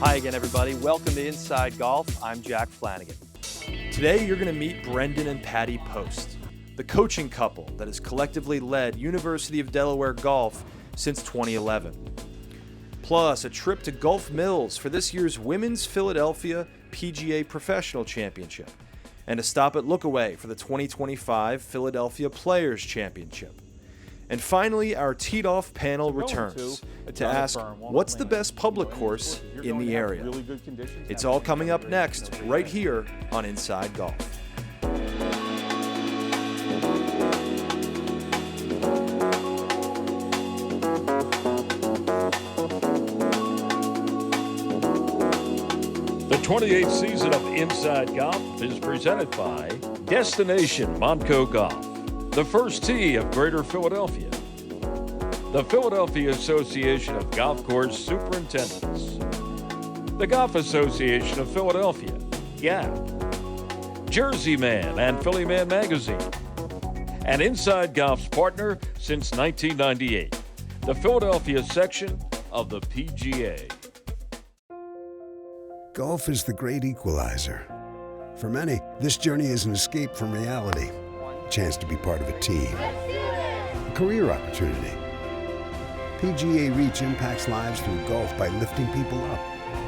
Hi again, everybody. Welcome to Inside Golf. I'm Jack Flanagan. Today, you're going to meet Brendon and Patty Post, the coaching couple that has collectively led University of Delaware Golf since 2011. Plus, a trip to Gulph Mills for this year's Women's Philadelphia PGA Professional Championship, and a stop at Lookaway for the 2025 Philadelphia Players Championship. And finally, our teed-off panel returns to ask, what's the best public course in the area? It's all coming up next, right here on Inside Golf. The 28th season of Inside Golf is presented by Destination Montco Golf, the First Tee of Greater Philadelphia, the Philadelphia Association of Golf Course Superintendents, the Golf Association of Philadelphia, GAP, Jersey Man and Philly Man Magazine, and Inside Golf's partner since 1998, the Philadelphia section of the PGA. Golf is the great equalizer. For many, this journey is an escape from reality. A chance to be part of a team. A career opportunity. PGA Reach impacts lives through golf by lifting people up,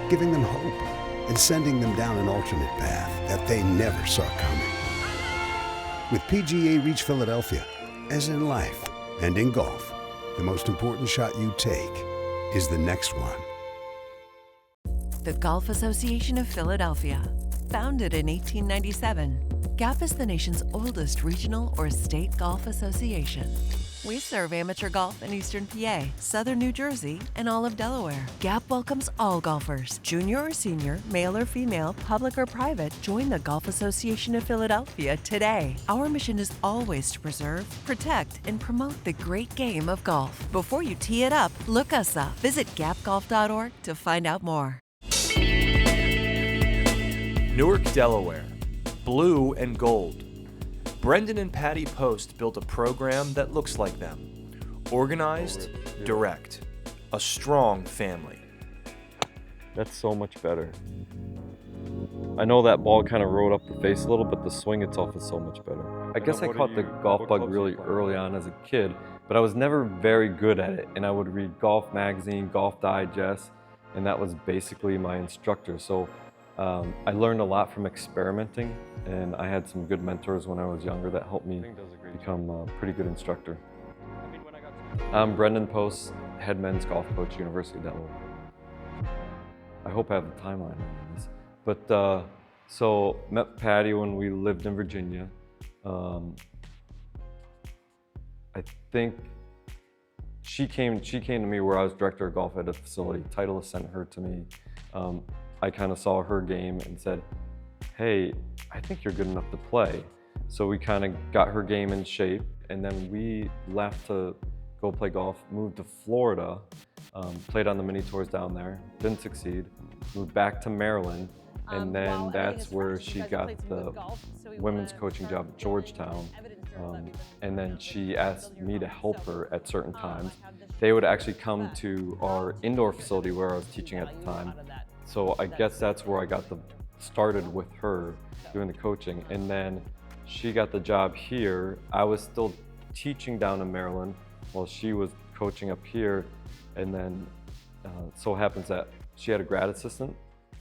giving them hope, and sending them down an alternate path that they never saw coming. With PGA Reach Philadelphia, as in life and in golf, the most important shot you take is the next one. The Golf Association of Philadelphia. Founded in 1897, GAP is the nation's oldest regional or state golf association. We serve amateur golf in Eastern PA, Southern New Jersey, and all of Delaware. GAP welcomes all golfers, junior or senior, male or female, public or private. Join the Golf Association of Philadelphia today. Our mission is always to preserve, protect, and promote the great game of golf. Before you tee it up, look us up. Visit gapgolf.org to find out more. Newark, Delaware. Blue and gold. Brendon and Patty Post built a program that looks like them. Organized, direct. A strong family. That's so much better. I know that ball kind of rode up the face a little, but the swing itself is so much better. I guess I caught the golf bug really early on as a kid, but I was never very good at it. And I would read Golf Magazine, Golf Digest, and that was basically my instructor. So I learned a lot from experimenting, and I had some good mentors when I was younger that helped me become a pretty good instructor. I'm Brendon Post, head men's golf coach, University of Delaware. I hope I have the timeline on this. But so met Patty when we lived in Virginia. I think she came to me where I was director of golf at a facility. Titleist sent her to me. I kind of saw her game and said, hey, I think you're good enough to play. So we kind of got her game in shape, and then we left to go play golf, moved to Florida, played on the mini tours down there, didn't succeed, moved back to Maryland, and then that's where she got the women's coaching job at Georgetown. And then she asked me to help her at certain times. They would actually come to our indoor facility where I was teaching at the time. So I guess that's where I got started with her doing the coaching. And then she got the job here. I was still teaching down in Maryland while she was coaching up here. And then so happens that she had a grad assistant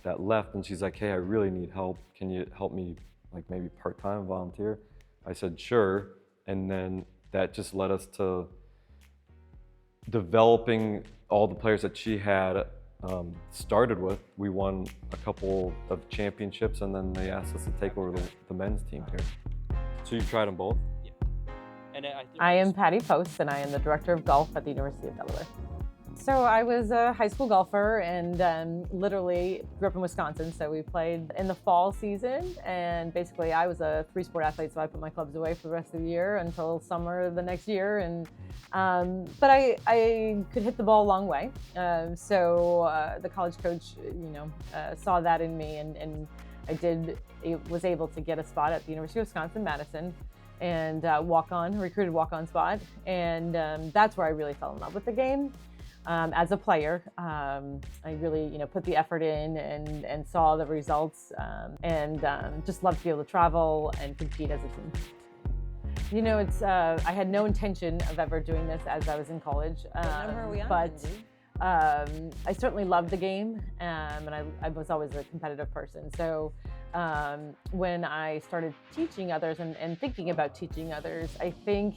that left, and she's like, hey, I really need help. Can you help me, like maybe part-time volunteer? I said, sure. And then that just led us to developing all the players that she had started with. We won a couple of championships, and then they asked us to take over the men's team here. So you've tried them both? Yeah. I am Patty Post, and I am the director of golf at the University of Delaware. So I was a high school golfer and literally grew up in Wisconsin. So we played in the fall season, and basically I was a three-sport athlete, so I put my clubs away for the rest of the year until summer the next year. And but I could hit the ball a long way. So the college coach, saw that in me, and I was able to get a spot at the University of Wisconsin-Madison. And recruited walk-on spot, and that's where I really fell in love with the game. as a player. I really, put the effort in and saw the results, and just loved to be able to travel and compete as a team. I had no intention of ever doing this as I was in college, but I certainly loved the game, and I was always a competitive person. So when I started teaching others and thinking about teaching others, I think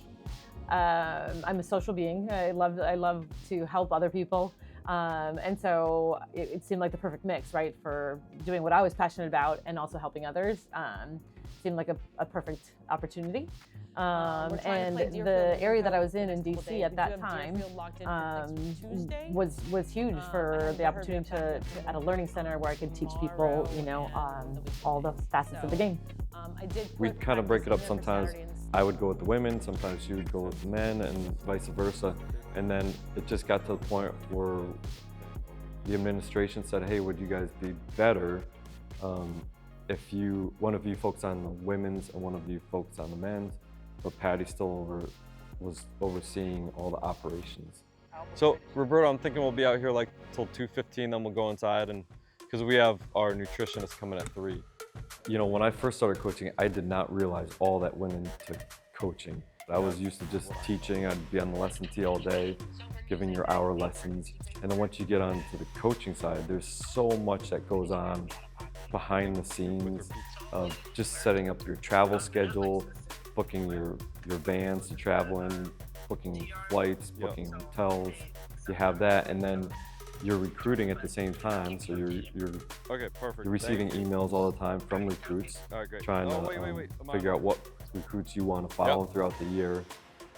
I'm a social being. I love to help other people. And so it seemed like the perfect mix, right, for doing what I was passionate about and also helping others. Seemed like a perfect opportunity. And the area that I was in DC at that time was huge for the opportunity to at a learning center where I could teach people, all the facets of the game. We kind of break it up sometimes. I would go with the women, sometimes she would go with the men, and vice versa. And then it just got to the point where the administration said, hey, would you guys be better if one of you focused on the women's and one of you focused on the men's, but Patty still was overseeing all the operations. So Roberto, I'm thinking we'll be out here like till 2:15, then we'll go inside, and because we have our nutritionist coming at 3. When I first started coaching, I did not realize all that went into coaching. I was used to just teaching. I'd be on the lesson tee all day, giving your hour lessons. And then once you get onto the coaching side, there's so much that goes on behind the scenes of just setting up your travel schedule, booking your vans to travel in, booking flights, booking hotels. You have that, and then you're recruiting at the same time, so you're receiving emails all the time from recruits, trying to figure out what recruits you want to follow throughout the year.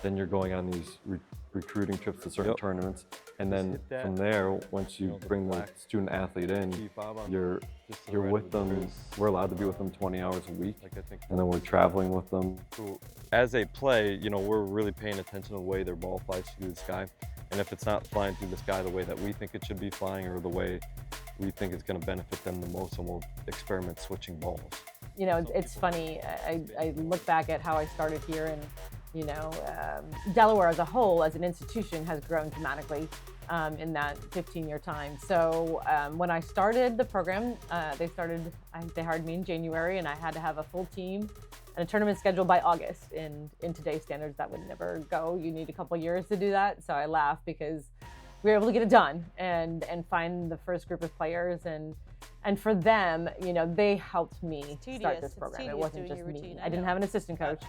Then you're going on these recruiting trips to certain tournaments, and then from there, once you bring the student athlete in, you're with them. We're allowed to be with them 20 hours a week, and then we're traveling with them. As they play, we're really paying attention to the way their ball flies through the sky. And if it's not flying through the sky the way that we think it should be flying, or the way we think it's going to benefit them the most, and we'll experiment switching balls. It's funny. I look back at how I started here, and Delaware as a whole, as an institution, has grown dramatically in that 15-year time. So when I started the program, they hired me in January, and I had to have a full team and a tournament scheduled by August. In today's standards, that would never go. You need a couple years to do that. So I laugh because we were able to get it done and find the first group of players, and for them, they helped me start this program. It wasn't just me. I didn't have an assistant coach.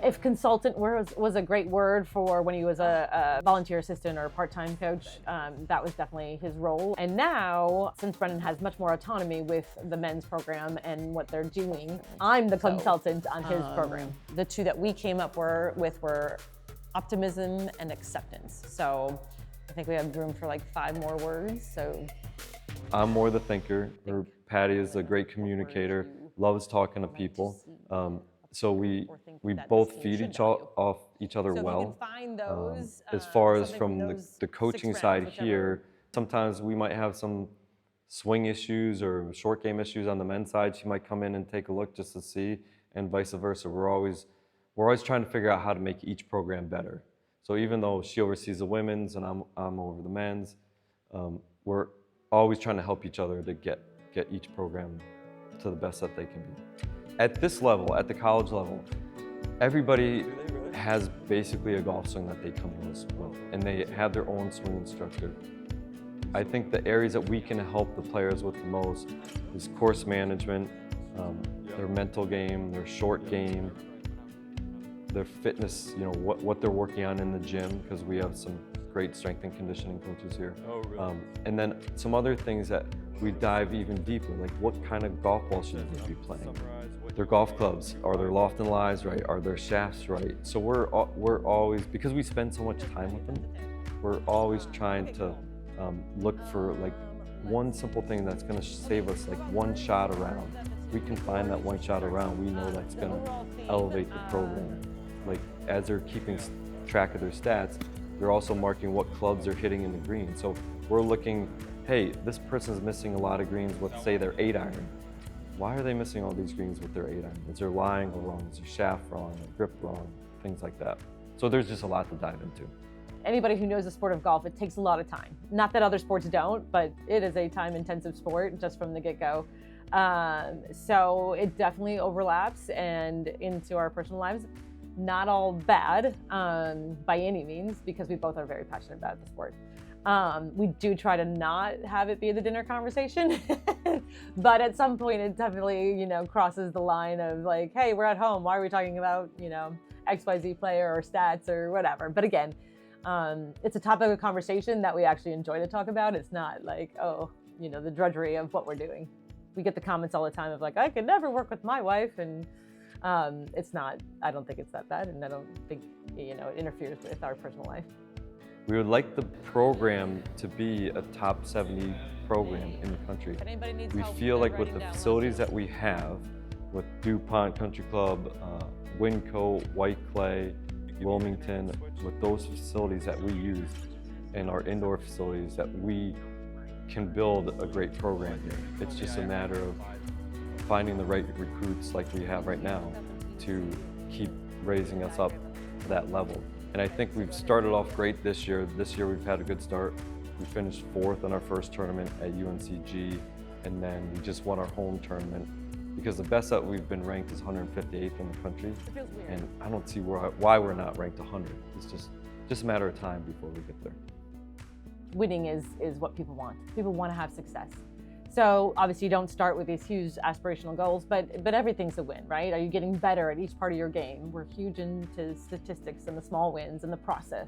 If consultant was a great word for when he was a volunteer assistant or part-time coach, that was definitely his role. And now, since Brendon has much more autonomy with the men's program and what they're doing, I'm the consultant on his program. The two that we came up with were optimism and acceptance. So I think we have room for like 5 more words. So I'm more the thinker. Patty is a great communicator, loves talking to people. So we both feed off each other well. As far as from the coaching side here, sometimes we might have some swing issues or short game issues on the men's side. She might come in and take a look just to see, and vice versa. We're always trying to figure out how to make each program better. So even though she oversees the women's and I'm over the men's, we're always trying to help each other to get each program to the best that they can be. At this level, at the college level, everybody has basically a golf swing that they come in with, and they have their own swing instructor. I think the areas that we can help the players with the most is course management, their mental game, their short game, their fitness, what they're working on in the gym, because we have some great strength and conditioning coaches here. Oh, really? And then some other things that we dive even deeper, like what kind of golf ball should they be playing? Their golf clubs, are their loft and lies right? Are their shafts right? So we're always, because we spend so much time with them, we're always trying to look for like one simple thing that's going to save us like one shot around. If we can find that one shot around, we know that's going to elevate the program. Like as they're keeping track of their stats, they're also marking what clubs they're hitting in the green. So we're looking, hey, this person's missing a lot of greens with, say, their 8-iron. Why are they missing all these greens with their 8-iron? Is their lie angle wrong? Is their shaft wrong? Their grip wrong? Things like that. So there's just a lot to dive into. anybody who knows the sport of golf, it takes a lot of time. Not that other sports don't, but it is a time-intensive sport just from the get-go. So it definitely overlaps and into our personal lives. Not all bad by any means, because we both are very passionate about the sport. We do try to not have it be the dinner conversation, but at some point it definitely, crosses the line of like, hey, we're at home. Why are we talking about, XYZ player or stats or whatever? But again, it's a topic of conversation that we actually enjoy to talk about. It's not like, the drudgery of what we're doing. We get the comments all the time of like, I could never work with my wife, and it's not, I don't think it's that bad, and I don't think, it interferes with our personal life. We would like the program to be a top 70 program in the country. We feel like with the facilities that we have, with DuPont Country Club, Winco, White Clay, Wilmington, with those facilities that we use and our indoor facilities, that we can build a great program here. It's just a matter of finding the right recruits like we have right now to keep raising us up to that level. And I think we've started off great this year. This year we've had a good start. We finished 4th in our first tournament at UNCG, and then we just won our home tournament, because the best that we've been ranked is 158th in the country. And I don't see why we're not ranked 100. It's just a matter of time before we get there. Winning is what people want. People want to have success. So obviously you don't start with these huge aspirational goals, but everything's a win, right? Are you getting better at each part of your game? We're huge into statistics and the small wins and the process.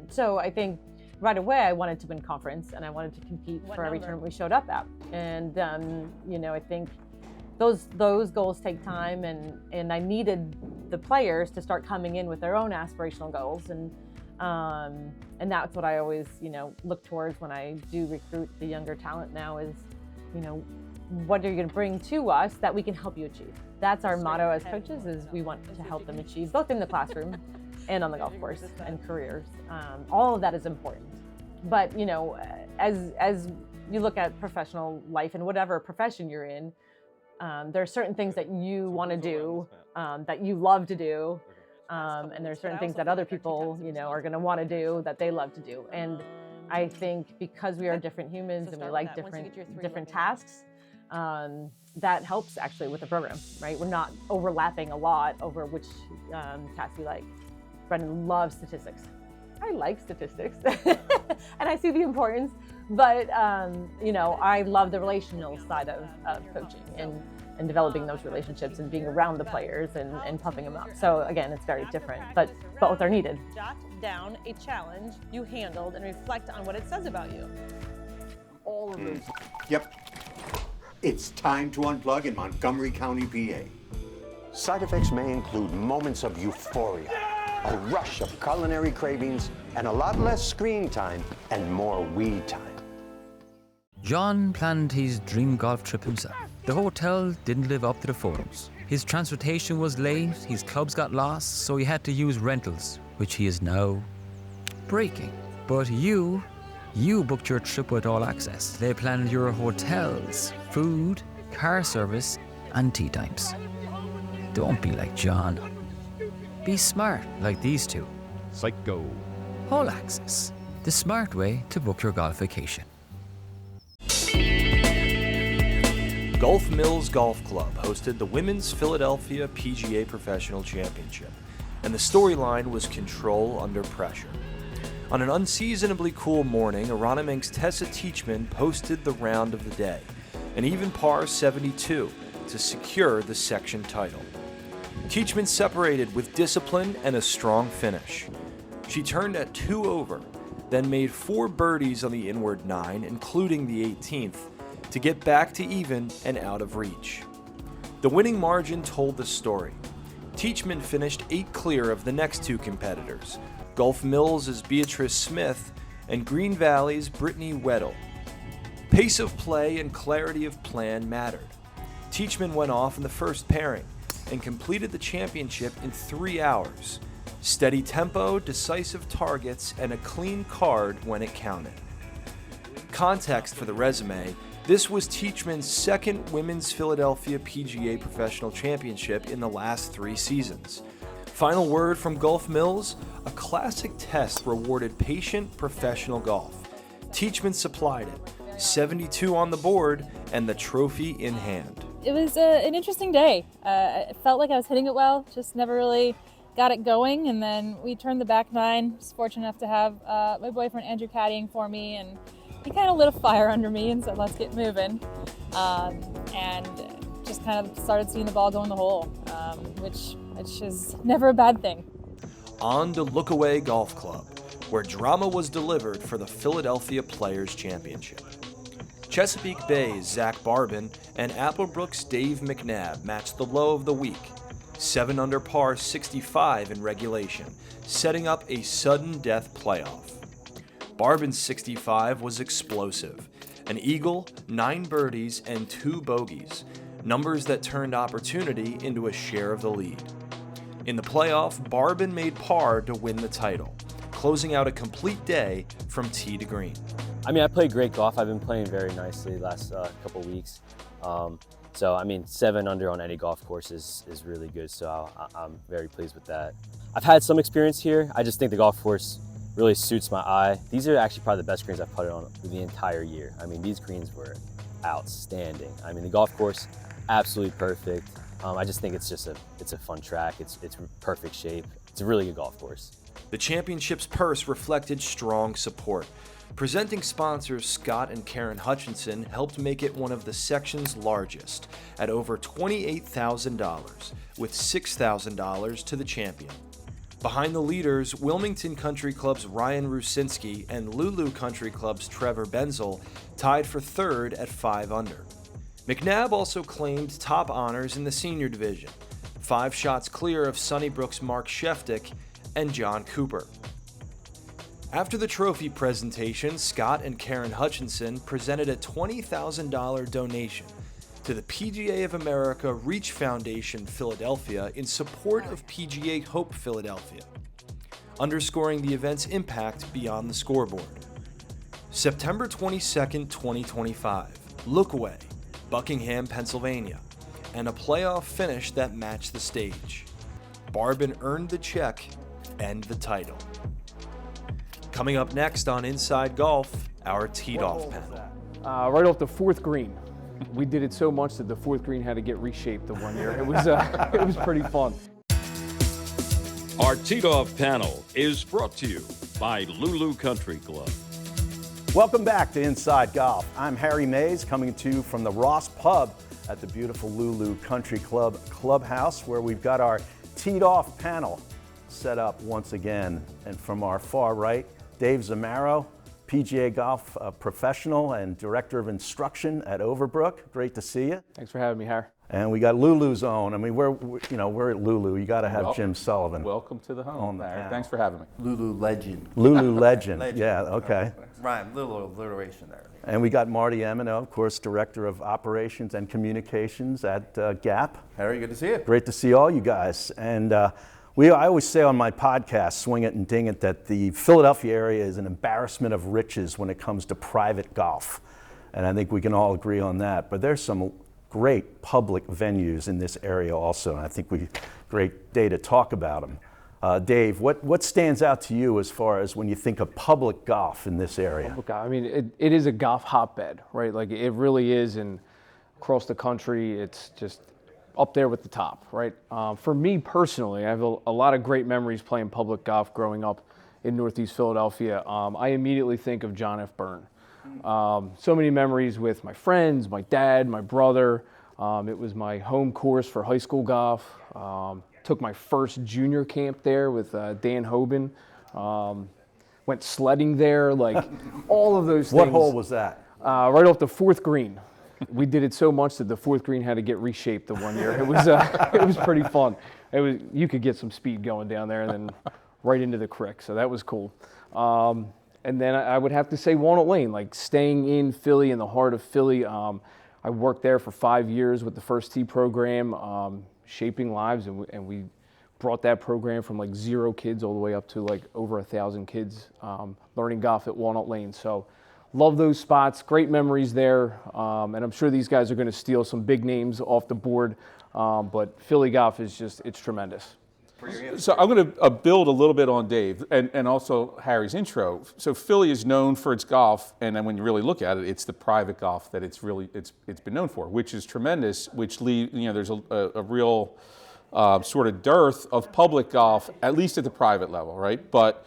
So I think right away I wanted to win conference, and I wanted to compete for every tournament we showed up at. And I think those goals take time, and I needed the players to start coming in with their own aspirational goals, and that's what I always, look towards when I do recruit the younger talent now is, what are you going to bring to us that we can help you achieve? That's our motto as coaches, is we want to help them achieve, both in the classroom and on the golf course and careers. All of that is important. But, as you look at professional life and whatever profession you're in, there are certain things that you want to do, that you love to do. And there are certain things that other people, are going to want to do that they love to do. And I think because we are different humans and we like different tasks, that helps actually with the program, right? We're not overlapping a lot over which task we like. Brendon loves statistics. I like statistics, and I see the importance, but I love the relational side of coaching and developing those relationships and being around the players and pumping them up. So again, it's very different, but both are needed. Jot down a challenge you handled and reflect on what it says about you. All of those. Yep. It's time to unplug in Montgomery County, PA. Side effects may include moments of euphoria, a rush of culinary cravings, and a lot less screen time and more we time. John planned his dream golf trip himself. The hotel didn't live up to the photos. His transportation was late, his clubs got lost, so he had to use rentals, which he is now breaking. But you booked your trip with All Access. They planned your hotels, food, car service, and tea times. Don't be like John. Be smart like these two. Psycho. All Access, the smart way to book your golf vacation. Gulph Mills Golf Club hosted the Women's Philadelphia PGA Professional Championship, and the storyline was control under pressure. On an unseasonably cool morning, Aronimink's Tessa Teachman posted the round of the day, an even par 72, to secure the section title. Teachman separated with discipline and a strong finish. She turned at 2 over, then made 4 birdies on the inward 9, including the 18th, to get back to even and out of reach. The winning margin told the story. Teachman finished 8 clear of the next 2 competitors, Gulph Mills' Beatrice Smith and Green Valley's Brittany Weddle. Pace of play and clarity of plan mattered. Teachman went off in the first pairing and completed the championship in 3 hours. Steady tempo, decisive targets, and a clean card when it counted. Context for the resume: this was Teachman's second Women's Philadelphia PGA Professional Championship in the last 3 seasons. Final word from Gulph Mills, a classic test rewarded patient professional golf. Teachman supplied it, 72 on the board and the trophy in hand. It was an interesting day. I felt like I was hitting it well, just never really got it going, and then we turned the back nine. I was fortunate enough to have my boyfriend Andrew caddying for me, and he kind of lit a fire under me and said, let's get moving. And just kind of started seeing the ball go in the hole, which is never a bad thing. On to Lookaway Golf Club, where drama was delivered for the Philadelphia Players Championship. Chesapeake Bay's Zach Barbin and Applebrook's Dave McNabb matched the low of the week, 7 under par 65 in regulation, setting up a sudden death playoff. Barbin's 65 was explosive, an eagle, 9 birdies, and 2 bogeys, numbers that turned opportunity into a share of the lead. In the playoff, Barbin made par to win the title, closing out a complete day from tee to green. I mean, I played great golf. I've been playing very nicely the last couple weeks. So, I mean, 7 under on any golf course is really good, so I'm very pleased with that. I've had some experience here. I just think the golf course really suits my eye. These are actually probably the best greens I've putted on the entire year. I mean, these greens were outstanding. I mean, the golf course, absolutely perfect. I just think it's a fun track. It's perfect shape. It's a really good golf course. The championship's purse reflected strong support. Presenting sponsors Scott and Karen Hutchinson helped make it one of the section's largest, at over $28,000, with $6,000 to the champion. Behind the leaders, Wilmington Country Club's Ryan Rusinski and Lulu Country Club's Trevor Benzel tied for third at 5 under. McNabb also claimed top honors in the senior division, 5 shots clear of Sunnybrook's Mark Sheftick and John Cooper. After the trophy presentation, Scott and Karen Hutchinson presented a $20,000 donation to the PGA of America Reach Foundation Philadelphia in support of PGA Hope Philadelphia, underscoring the event's impact beyond the scoreboard. September 22, 2025, Lookaway, Buckingham, Pennsylvania, and a playoff finish that matched the stage. Barbin earned the check and the title. Coming up next on Inside Golf, our teed-off panel. Right off the 4th green. We did it so much that the 4th green had to get reshaped the one year. It was pretty fun. Our teed-off panel is brought to you by Lulu Country Club. Welcome back to Inside Golf. I'm Harry Mays, coming to you from the Ross Pub at the beautiful Lulu Country Club clubhouse, where we've got our teed-off panel set up once again. And from our far right, Dave Zamaro, PGA Golf professional and director of instruction at Overbrook. Great to see you. Thanks for having me, Harry. And we got Lulu's own. I mean, we're at Lulu. You got to have Jim Sullivan. Welcome to the home, Harry. Thanks for having me. Lulu legend. Lulu legend. Yeah. Okay. Right. Little alliteration there. And we got Marty Emino, of course, director of operations and communications at Gap. Harry, good to see you. Great to see all you guys. And I always say on my podcast, Swing It and Ding It, that the Philadelphia area is an embarrassment of riches when it comes to private golf. And I think we can all agree on that. But there's some great public venues in this area also, and I think great day to talk about them. Dave, what stands out to you as far as when you think of public golf in this area? I mean, it is a golf hotbed, right? Like it really is, and across the country, it's just up there with the top, right? For me personally, I have a lot of great memories playing public golf growing up in Northeast Philadelphia. I immediately think of John F. Byrne. So many memories with my friends, my dad, my brother. It was my home course for high school golf. Took my first junior camp there with Dan Hoban. Went sledding there, like all of those things. What hole was that? Right off the 4th green. We did it so much that the 4th green had to get reshaped the one year. It was pretty fun. You could get some speed going down there and then right into the creek, so that was cool. And then I would have to say Walnut Lane, like staying in Philly, in the heart of Philly. I worked there for 5 years with the First Tee program, shaping lives, and we brought that program from like 0 kids all the way up to like over 1,000 kids learning golf at Walnut Lane. So love those spots, great memories there, and I'm sure these guys are going to steal some big names off the board, but Philly golf is it's tremendous. So I'm going to build a little bit on Dave and also Harry's intro. So Philly is known for its golf, and then when you really look at it, it's the private golf that it's been known for, which is tremendous. Which there's a real sort of dearth of public golf, at least at the private level, right? But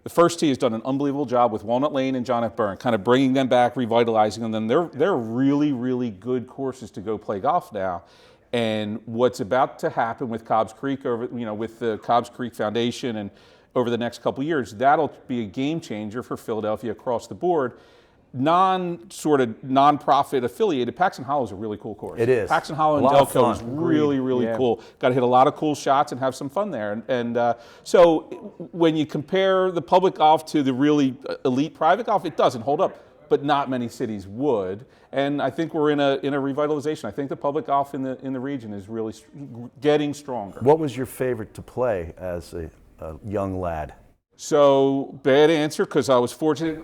the First Tee has done an unbelievable job with Walnut Lane and John F. Byrne, kind of bringing them back, revitalizing them. They're really, really good courses to go play golf now. And what's about to happen with Cobbs Creek with the Cobbs Creek Foundation and over the next couple of years, that'll be a game changer for Philadelphia across the board. Non-profit affiliated, Paxton Hollow is a really cool course. It is. Paxton Hollow and Delco is really, really cool. Got to hit a lot of cool shots and have some fun there. So when you compare the public golf to the really elite private golf, it doesn't hold up, but not many cities would. And I think we're in a revitalization. I think the public golf in the region is really getting stronger. What was your favorite to play as a young lad? So bad answer, because I was fortunate.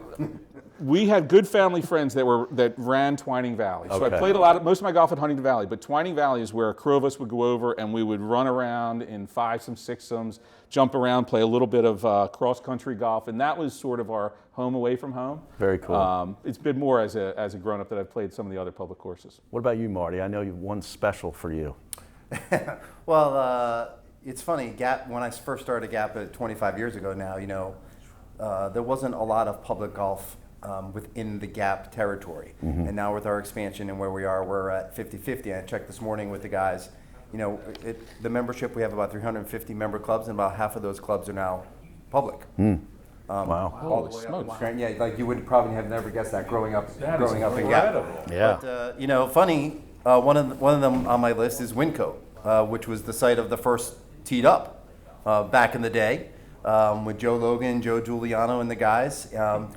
We had good family friends that ran Twining Valley. So I played most of my golf at Huntington Valley, but Twining Valley is where a crew of us would go over and we would run around in fivesomes, sixsomes, jump around, play a little bit of cross-country golf, and that was sort of our home away from home. Very cool. It's been more as a grown-up that I've played some of the other public courses. What about you, Marty? I know you one special for you. Well, it's funny, Gap, when I first started Gap 25 years ago now, there wasn't a lot of public golf within the Gap territory. Mm-hmm. And now with our expansion and where we are, we're at 50-50. I checked this morning with the guys. The membership, we have about 350 member clubs, and about half of those clubs are now public. Wow. All the way up in yeah, like you would probably have never guessed that growing up in Gap. Yeah. But funny, one of them on my list is Winco, which was the site of the first Teed Up back in the day. With Joe Logan, Joe Giuliano, and the guys.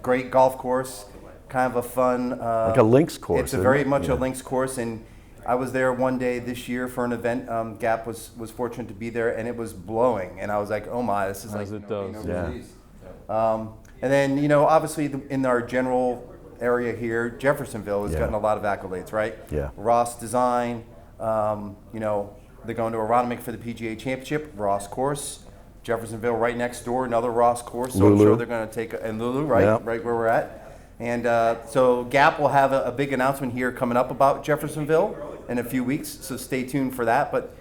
Great golf course, kind of a fun. Like a links course. It's very much a links course, and I was there one day this year for an event. Gap was fortunate to be there, and it was blowing, and I was like, oh my, this is As like it does. And then obviously in our general area here, Jeffersonville has gotten a lot of accolades, right? Yeah. Ross Design, they're going to Aronimink for the PGA Championship, Ross course. Jeffersonville right next door, another Ross course, so I'm sure they're going to take, and Lulu, right where we're at. And so Gap will have a big announcement here coming up about Jeffersonville in a few weeks, so stay tuned for that. But,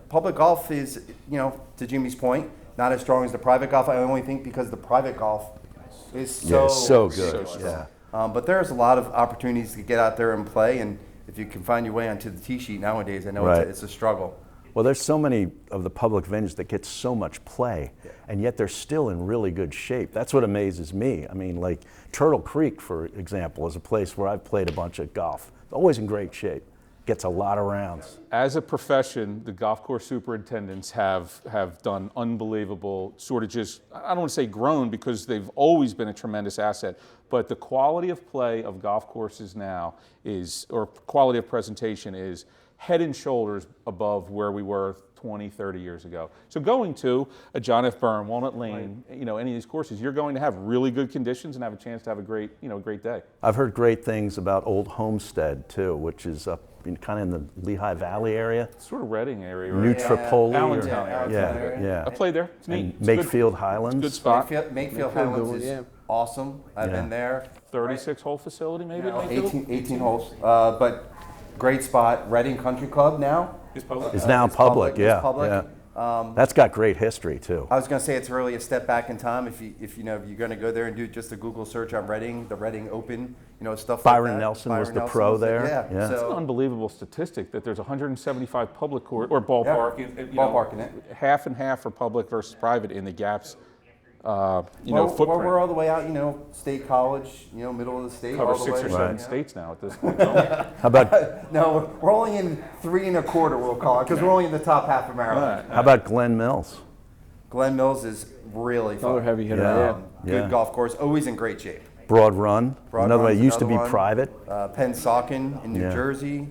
public golf is, to Jimmy's point, not as strong as the private golf. I only think because the private golf is so good. But there's a lot of opportunities to get out there and play, and if you can find your way onto the tee sheet nowadays, I know it's a struggle. Well, there's so many of the public venues that get so much play, and yet they're still in really good shape. That's what amazes me. I mean, like Turtle Creek, for example, is a place where I've played a bunch of golf. Always in great shape. Gets a lot of rounds. As a profession, the golf course superintendents have done unbelievable, sort of just, I don't want to say grown, because they've always been a tremendous asset, but the quality of play of golf courses now or quality of presentation is head and shoulders above where we were 20, 30 years ago. So going to a John F. Byrne, Walnut Lane, any of these courses, you're going to have really good conditions and have a chance to have a great day. I've heard great things about Old Homestead too, which is up kind of in the Lehigh Valley area. Sort of Reading area, right? New Tripoli. Allentown area. Yeah. I played there. It's neat. Makefield Highlands. It's a good spot. Makefield Highlands is awesome. I've been there. 36-hole facility, maybe? 18 holes. But great spot. Reading Country Club now. It's now public, yeah. That's got great history too. I was going to say it's really a step back in time. If you're going to go there and do just a Google search on Reading, the Reading Open, stuff Byron like that. Nelson was the pro there. Yeah. It's an unbelievable statistic that there's 175 public court or ballpark. Ballpark in it. Half and half for public versus private in the Gaps. Footprint. We're all the way out, State College, middle of the state. Cover all the 6 way, or 7 states now at this point. How about? No, we're only in 3 1/4. We'll call it, because we're only in the top half of Maryland. How about Glen Mills? Glen Mills is really fun. Another heavy hitter. Good golf course, always in great shape. Broad Run. Another one. It used to be private. Pennsauken in New Jersey.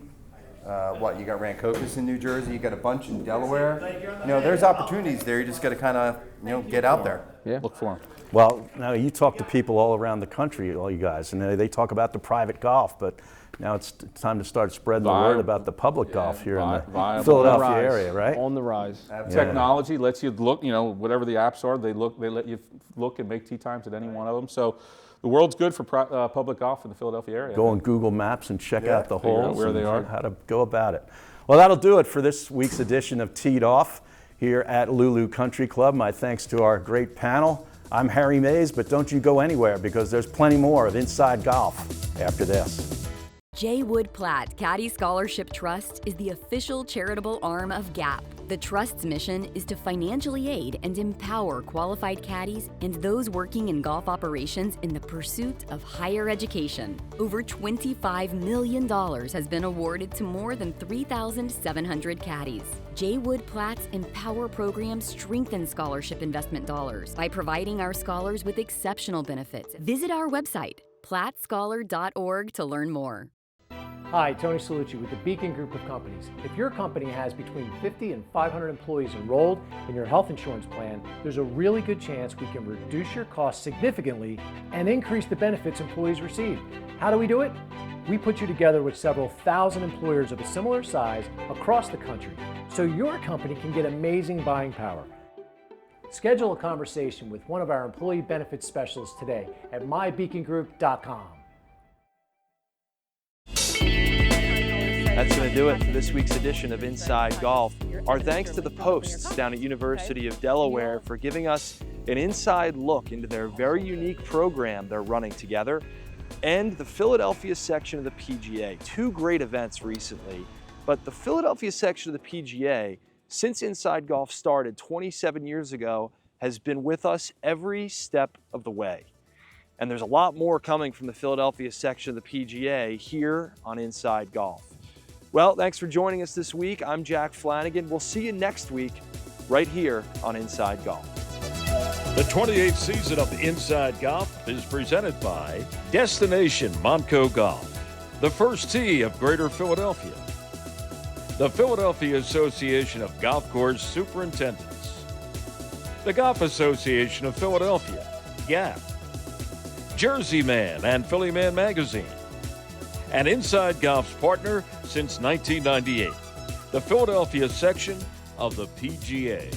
You got Rancocas in New Jersey. You got a bunch in Delaware. There's opportunities there. You just got to kind of get out there. Yeah. Look for them. Well, now you talk to people all around the country, all you guys, and they talk about the private golf, but Now it's time to start spreading the word about the public golf here in the viable. Philadelphia area, right? On the rise. Technology lets you look, you know, whatever the apps are, they let you look and make tee times at any one of them. So the world's good for public golf in the Philadelphia area. Go on Google Maps and check out the holes, where they are, how to go about it. Well, that'll do it for this week's edition of Teed Off here at Lulu Country Club. My thanks to our great panel. I'm Harry Mays, but don't you go anywhere because there's plenty more of Inside Golf after this. J. Wood Platt Caddy Scholarship Trust is the official charitable arm of GAP. The Trust's mission is to financially aid and empower qualified caddies and those working in golf operations in the pursuit of higher education. Over $25 million has been awarded to more than 3,700 caddies. J. Wood Platt's Empower program strengthens scholarship investment dollars by providing our scholars with exceptional benefits. Visit our website, plattscholar.org, to learn more. Hi, Tony Salucci with the Beacon Group of Companies. If your company has between 50 and 500 employees enrolled in your health insurance plan, there's a really good chance we can reduce your costs significantly and increase the benefits employees receive. How do we do it? We put you together with several thousand employers of a similar size across the country so your company can get amazing buying power. Schedule a conversation with one of our employee benefits specialists today at mybeacongroup.com. That's going to do it for this week's edition of Inside Golf. Our thanks to the Posts down at University of Delaware for giving us an inside look into their very unique program they're running together, and the Philadelphia section of the PGA. Two great events recently, but the Philadelphia section of the PGA, since Inside Golf started 27 years ago, has been with us every step of the way. And there's a lot more coming from the Philadelphia section of the PGA here on Inside Golf. Well, thanks for joining us this week. I'm Jack Flanagan. We'll see you next week right here on Inside Golf. The 28th season of Inside Golf is presented by Destination Montco Golf, the first tee of Greater Philadelphia, the Philadelphia Association of Golf Course Superintendents, the Golf Association of Philadelphia, GAP, Jersey Man and Philly Man Magazine, and Inside Golf's partner since 1998, the Philadelphia section of the PGA.